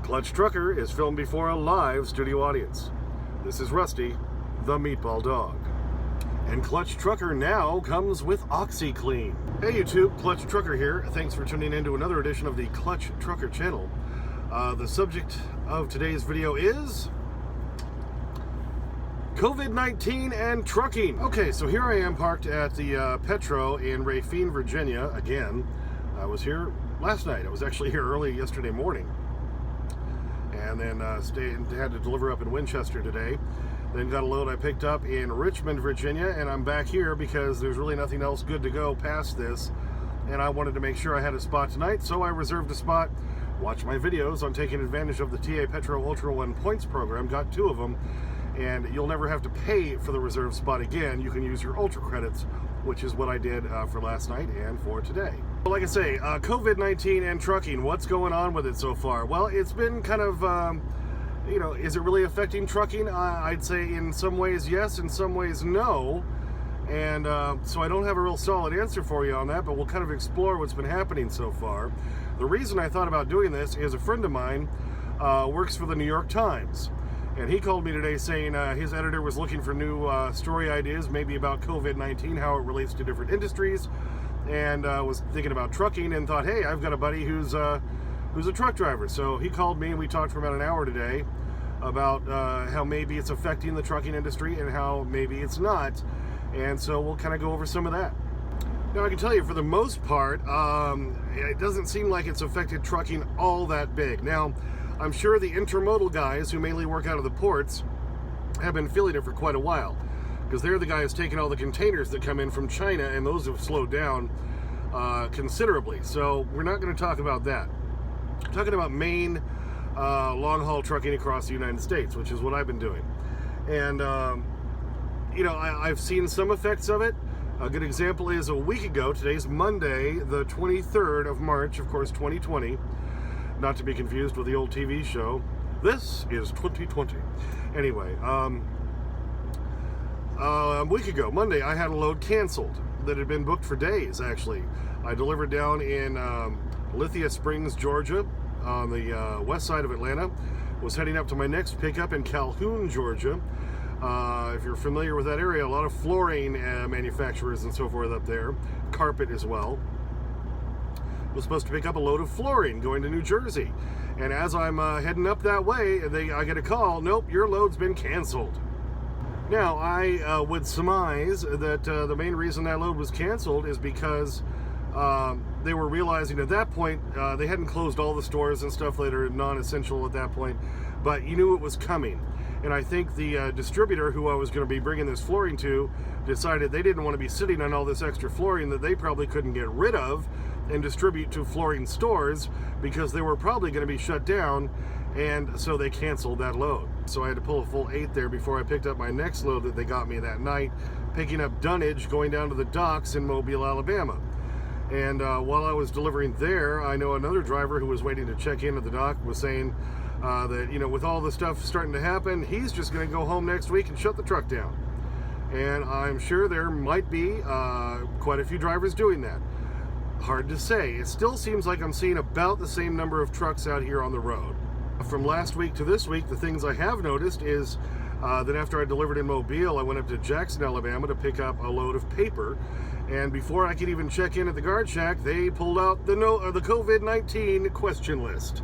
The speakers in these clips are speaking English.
Clutch Trucker is filmed before a live studio audience. This is Rusty, the Meatball Dog. And Clutch Trucker now comes with OxyClean. Hey YouTube, Clutch Trucker here. Thanks for tuning in to another edition of the Clutch Trucker channel. The subject of today's video is COVID-19 and trucking. Okay, so here I am parked at the Petro in Racine, Virginia. Again, I was here last night. I was actually here early yesterday morning. And then had to deliver up in Winchester today. Then got a load I picked up in Richmond, Virginia, and I'm back here because there's really nothing else good to go past this. And I wanted to make sure I had a spot tonight, so I reserved a spot. Watch my videos on taking advantage of the TA Petro Ultra One points program. Got 2 of them, and you'll never have to pay for the reserved spot again. You can use your Ultra credits, which is what I did for last night and for today. Well, like I say, COVID-19 and trucking, what's going on with it so far? Well, it's been kind of, is it really affecting trucking? I'd say in some ways yes, in some ways no. And so I don't have a real solid answer for you on that, but we'll kind of explore what's been happening so far. The reason I thought about doing this is a friend of mine works for the New York Times. And he called me today saying his editor was looking for new story ideas, maybe about COVID-19, how it relates to different industries, and was thinking about trucking and thought, hey, I've got a buddy who's a truck driver. So he called me and we talked for about an hour today about how maybe it's affecting the trucking industry and how maybe it's not. And so we'll kind of go over some of that. Now, I can tell you, for the most part, it doesn't seem like it's affected trucking all that big. Now, I'm sure the intermodal guys who mainly work out of the ports have been feeling it for quite a while, because they're the guys taking all the containers that come in from China, and those have slowed down considerably. So we're not going to talk about that. We're talking about main long-haul trucking across the United States, which is what I've been doing. And, I've seen some effects of it. A good example is a week ago. Today's Monday, the 23rd of March, of course, 2020. Not to be confused with the old TV show. This is 2020. Anyway, a week ago, Monday, I had a load canceled that had been booked for days, actually. I delivered down in Lithia Springs, Georgia, on the west side of Atlanta. Was heading up to my next pickup in Calhoun, Georgia. If you're familiar with that area, a lot of flooring manufacturers and so forth up there. Carpet as well. Was supposed to pick up a load of flooring going to New Jersey. And as I'm heading up that way, I get a call, nope, your load's been canceled. Now, I would surmise that the main reason that load was canceled is because they were realizing at that point, they hadn't closed all the stores and stuff that are non-essential at that point, but you knew it was coming. And I think the distributor who I was going to be bringing this flooring to decided they didn't want to be sitting on all this extra flooring that they probably couldn't get rid of and distribute to flooring stores because they were probably going to be shut down, and so they canceled that load. So I had to pull a full 8 there before I picked up my next load that they got me that night, picking up dunnage going down to the docks in Mobile, Alabama. And while I was delivering there, I know another driver who was waiting to check in at the dock was saying that, with all the stuff starting to happen, he's just going to go home next week and shut the truck down. And I'm sure there might be quite a few drivers doing that. Hard to say. It still seems like I'm seeing about the same number of trucks out here on the road. From last week to this week, the things I have noticed is that after I delivered in Mobile, I went up to Jackson, Alabama to pick up a load of paper. And before I could even check in at the guard shack, they pulled out the COVID-19 question list.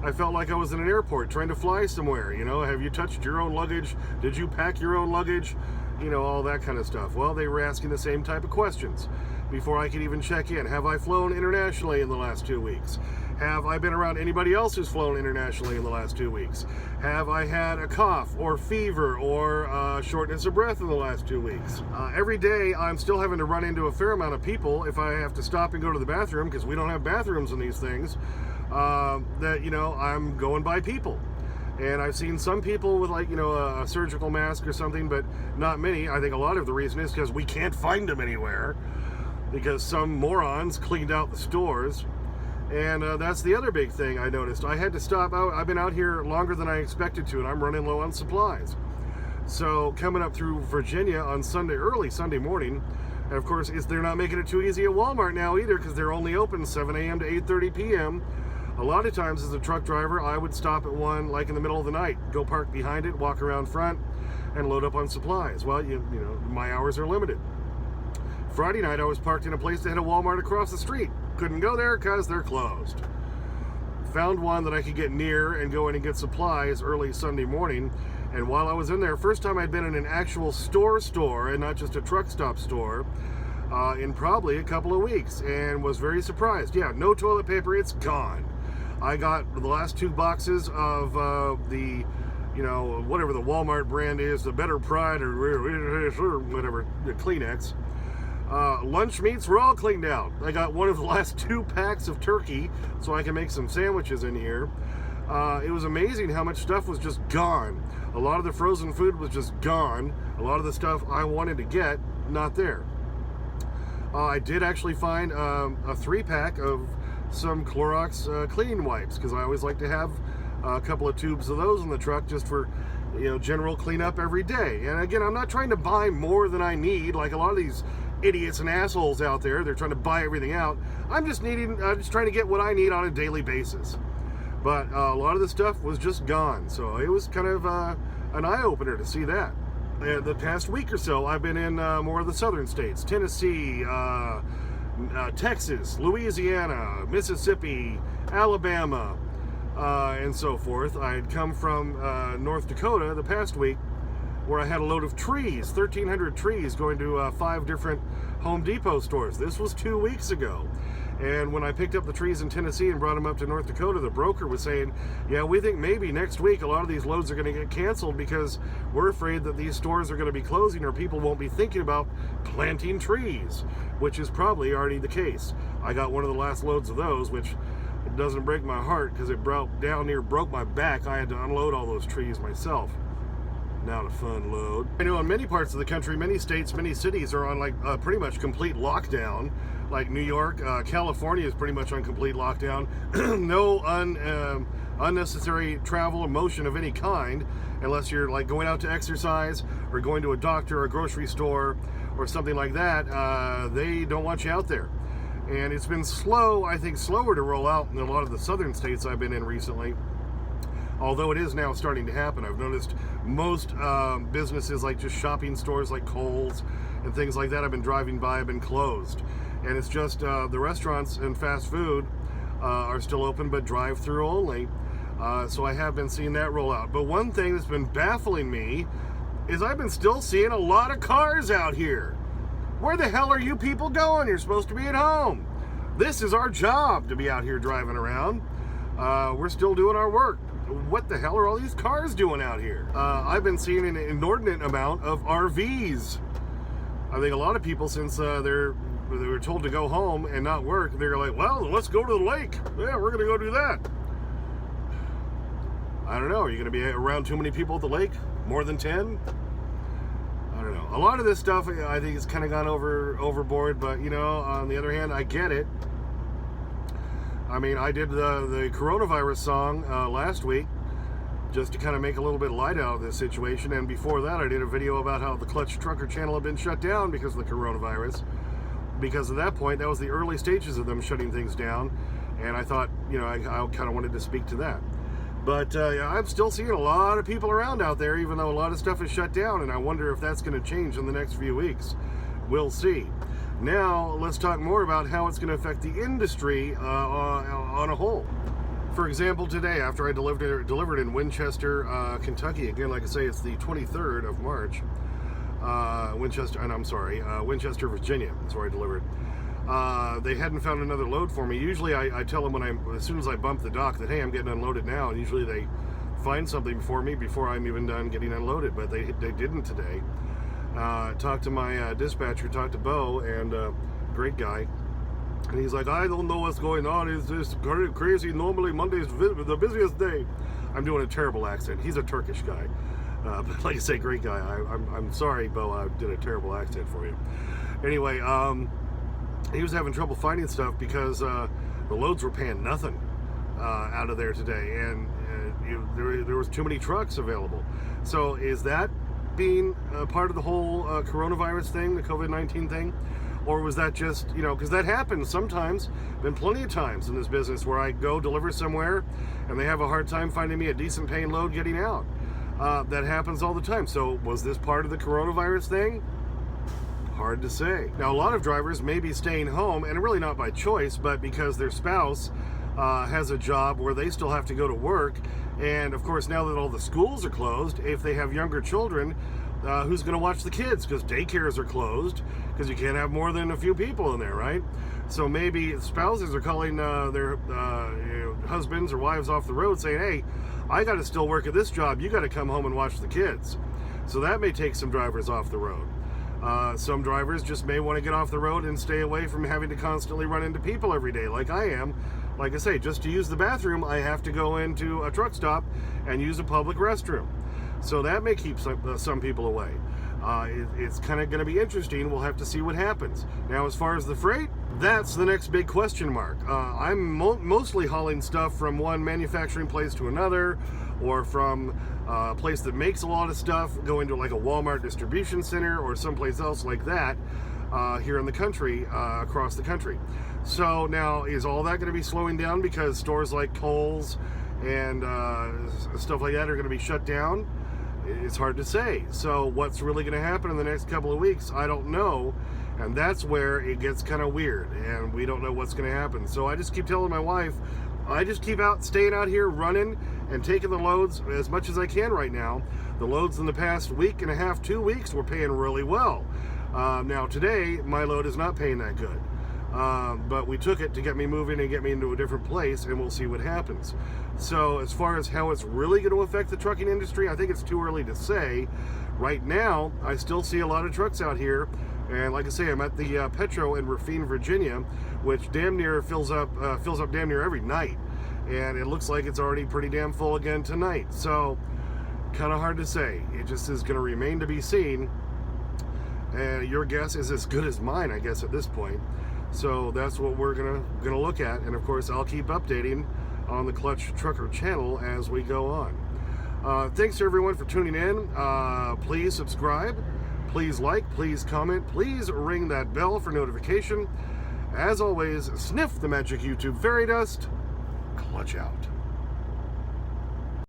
I felt like I was in an airport trying to fly somewhere. Have you touched your own luggage? Did you pack your own luggage? All that kind of stuff. Well, they were asking the same type of questions before I could even check in. Have I flown internationally in the last 2 weeks? Have I been around anybody else who's flown internationally in the last 2 weeks? Have I had a cough or fever or shortness of breath in the last 2 weeks? Every day I'm still having to run into a fair amount of people if I have to stop and go to the bathroom, because we don't have bathrooms in these things, I'm going by people. And I've seen some people with a surgical mask or something, but not many. I think a lot of the reason is because we can't find them anywhere, because some morons cleaned out the stores. And that's the other big thing I noticed. I had to stop out. I've been out here longer than I expected to, and I'm running low on supplies. So coming up through Virginia on early Sunday morning, and of course they're not making it too easy at Walmart now either, because they're only open 7 a.m. to 8:30 p.m. A lot of times as a truck driver, I would stop at one like in the middle of the night, go park behind it, walk around front, and load up on supplies. Well, you know, my hours are limited. Friday night, I was parked in a place that had a Walmart across the street. Couldn't go there because they're closed. Found one that I could get near and go in and get supplies early Sunday morning. And while I was in there, first time I'd been in an actual store and not just a truck stop store in probably a couple of weeks, and was very surprised. Yeah, no toilet paper, it's gone. I got the last 2 boxes of the, you know, whatever the Walmart brand is, the Better Pride or whatever, the Kleenex. Lunch meats were all cleaned out. I got one of the last 2 packs of turkey so I can make some sandwiches in here. It was amazing how much stuff was just gone. A lot of the frozen food was just gone. A lot of the stuff I wanted to get, not there. I did actually find a 3-pack of some Clorox cleaning wipes, because I always like to have a couple of tubes of those in the truck just for, you know, general cleanup every day. And again, I'm not trying to buy more than I need, like a lot of these idiots and assholes out there. They're trying to buy everything out. I'm just trying to get what I need on a daily basis. But a lot of the stuff was just gone, so it was kind of an eye-opener to see that. The past week or so, I've been in more of the southern states: Tennessee, Texas, Louisiana, Mississippi, Alabama, and so forth. I had come from North Dakota the past week, where I had a load of trees, 1,300 trees, going to 5 different Home Depot stores. This was 2 weeks ago. And when I picked up the trees in Tennessee and brought them up to North Dakota, the broker was saying, yeah, we think maybe next week a lot of these loads are going to get canceled because we're afraid that these stores are going to be closing or people won't be thinking about planting trees, which is probably already the case. I got one of the last loads of those, which doesn't break my heart because it broke my back. I had to unload all those trees myself. Not a fun load. I know in many parts of the country, many states, many cities are on like pretty much complete lockdown. Like New York, California is pretty much on complete lockdown. No unnecessary travel or motion of any kind, unless you're like going out to exercise or going to a doctor or a grocery store or something like that. They don't want you out there. And it's been slow, I think slower to roll out in a lot of the southern states I've been in recently. Although it is now starting to happen. I've noticed most businesses, like just shopping stores like Kohl's and things like that I've been driving by, have been closed. And it's just the restaurants and fast food are still open, but drive-through only. So I have been seeing that roll out. But one thing that's been baffling me is I've been still seeing a lot of cars out here. Where the hell are you people going? You're supposed to be at home. This is our job, to be out here driving around. We're still doing our work. What the hell are all these cars doing out here? I've been seeing an inordinate amount of RVs. I think a lot of people, since they were told to go home and not work, they're like, well, let's go to the lake. Yeah, we're going to go do that. I don't know. Are you going to be around too many people at the lake? More than 10? I don't know. A lot of this stuff, I think, has kind of gone overboard. But, you know, on the other hand, I get it. I mean, I did the coronavirus song last week just to kind of make a little bit of light out of this situation. And before that, I did a video about how the Clutch Trucker channel had been shut down because of the coronavirus. Because at that point, that was the early stages of them shutting things down. And I thought, you know, I kind of wanted to speak to that. But I'm still seeing a lot of people around out there, even though a lot of stuff is shut down. And I wonder if that's going to change in the next few weeks. We'll see. Now, let's talk more about how it's going to affect the industry on a whole. For example, today, after I delivered in Winchester, Kentucky, again, like I say, it's the 23rd of March. Winchester, Virginia, that's where I delivered. They hadn't found another load for me. Usually I tell them as soon as I bump the dock that, hey, I'm getting unloaded now, and usually they find something for me before I'm even done getting unloaded, but they didn't today. Talked to my dispatcher, talked to Bo, and great guy. And he's like, I don't know what's going on. It's just crazy. Normally Monday's the busiest day. I'm doing a terrible accent. He's a Turkish guy. But like I say, great guy. I'm sorry, Bo, I did a terrible accent for you. Anyway, he was having trouble finding stuff because the loads were paying nothing out of there today. And there was too many trucks available. So is that being part of the whole coronavirus thing, the COVID-19 thing? Or was that just, because that happens sometimes. Been plenty of times in this business where I go deliver somewhere and they have a hard time finding me a decent paying load getting out. That happens all the time. So was this part of the coronavirus thing? Hard to say. Now, a lot of drivers may be staying home, and really not by choice, but because their spouse has a job where they still have to go to work. And of course, now that all the schools are closed, if they have younger children, who's going to watch the kids? Because daycares are closed, because you can't have more than a few people in there, right? So maybe spouses are calling their husbands or wives off the road saying, hey, I got to still work at this job. You got to come home and watch the kids. So that may take some drivers off the road. Some drivers just may want to get off the road and stay away from having to constantly run into people every day, like I am. Like I say, just to use the bathroom, I have to go into a truck stop and use a public restroom. So that may keep some people away. It's kind of going to be interesting. We'll have to see what happens. Now, as far as the freight, that's the next big question mark. I'm mostly hauling stuff from one manufacturing place to another, or from a place that makes a lot of stuff, going to like a Walmart distribution center or someplace else like that here in the country, across the country. So now, is all that going to be slowing down because stores like Kohl's and stuff like that are going to be shut down? It's hard to say. So what's really going to happen in the next couple of weeks? I don't know. And that's where it gets kind of weird, and we don't know what's going to happen. So I just keep telling my wife, I just keep staying out here running and taking the loads as much as I can right now. The loads in the past week and a half, 2 weeks, were paying really well. Now today, my load is not paying that good. But we took it to get me moving and get me into a different place, and we'll see what happens. So as far as how it's really going to affect the trucking industry, I think it's too early to say. Right now, I still see a lot of trucks out here, and like I say, I'm at the Petro in Racine, Virginia, which damn near fills up damn near every night, and it looks like it's already pretty damn full again tonight. So kind of hard to say. It just is going to remain to be seen, and your guess is as good as mine, I guess, at this point. So that's what we're gonna look at, and of course I'll keep updating on the Clutch Trucker channel as we go on. Thanks to everyone for tuning in. Please subscribe, please like, please comment, please ring that bell for notification. As always, sniff the magic YouTube fairy dust. Clutch out.